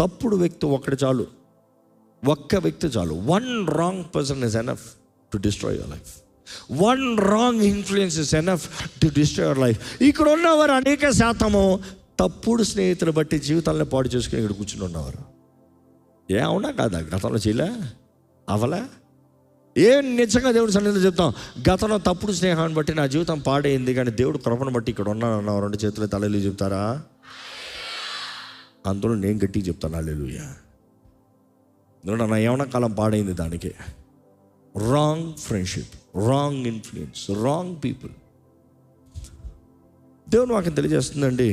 తప్పుడు వ్యక్తి ఒక్కటి చాలు, ఒక్క వ్యక్తి చాలు. One wrong person is enough to destroy your life. One wrong influence is enough to destroy your life. ఇక్కడ ఉన్నవారు అనేక శాతము తప్పుడు స్నేహితులు బట్టి జీవితాలను పాడు చేసుకుని ఇక్కడ కూర్చుని ఉన్నవారు. అవునా కాదా? గతంలో చేయలే, అవలే? నిజంగా దేవుడు సన్నిధిలో చెప్తాం, గతంలో తప్పుడు స్నేహాన్ని బట్టి నా జీవితం పాడైంది, కానీ దేవుడు కృపను బట్టి ఇక్కడ ఉన్నానన్న 2 చేతులు తలలు చెప్తారా? అందులో నేను గట్టిగా చెప్తాను హల్లెలూయా. ఎందుకంటే నా యవ్వన కాలం పాడైంది దానికి. Wrong friendship, wrong influence, wrong people. దేవుడు మాకు తెలియజేస్తుందండి,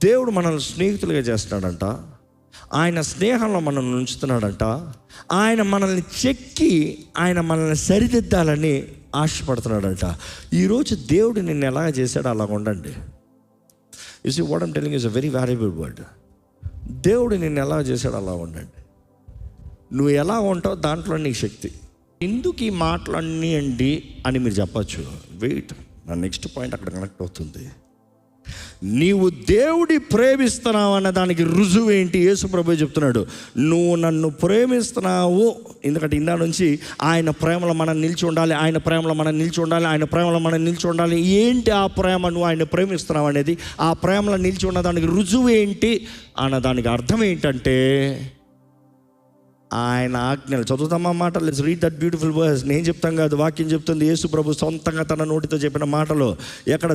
దేవుడు మనల్ని స్నేహితులుగా చేస్తున్నాడంట, ఆయన స్నేహంలో మనల్ని ఉంచుతున్నాడంట, ఆయన మనల్ని చెక్కి ఆయన మనల్ని సరిదిద్దాలని ఆశపడుతున్నాడంట. ఈరోజు దేవుడు నిన్ను ఎలా చేశాడో అలా ఉండండి. You see what I'm telling is a very valuable word. దేవుడు నిన్ను ఎలా చేశాడో అలా ఉండండి. నువ్వు ఎలా ఉంటావు దాంట్లో నీ శక్తి. ఎందుకు ఈ మాటలన్నీ అండి అని మీరు చెప్పచ్చు. వెయిట్, నా నెక్స్ట్ పాయింట్ అక్కడ కనెక్ట్ అవుతుంది. నీవు దేవుడి ప్రేమిస్తున్నావు అన్న దానికి రుజువు ఏంటి? యేసు ప్రభువే చెప్తున్నాడు, నువ్వు నన్ను ప్రేమిస్తున్నావు. ఎందుకంటే ఇందా నుంచి ఆయన ప్రేమలో మనం నిలిచి ఉండాలి, ఆయన ప్రేమలో మనం నిలిచి ఉండాలి, ఆయన ప్రేమలో మనం నిలిచి ఉండాలి. ఏంటి ఆ ప్రేమ? నువ్వు ఆయన ప్రేమిస్తున్నావు అనేది, ఆ ప్రేమలో నిలిచి ఉన్న దానికి రుజువు ఏంటి అన్న దానికి అర్థం ఏంటంటే ఆయన ఆజ్ఞలు. చదువుతామా మాట? Let's read that beautiful verse. నేను చెప్తాం కాదు, వాక్యం చెప్తుంది. యేసు ప్రభు సొంతంగా తన నోటితో చెప్పిన మాటలు. ఎక్కడ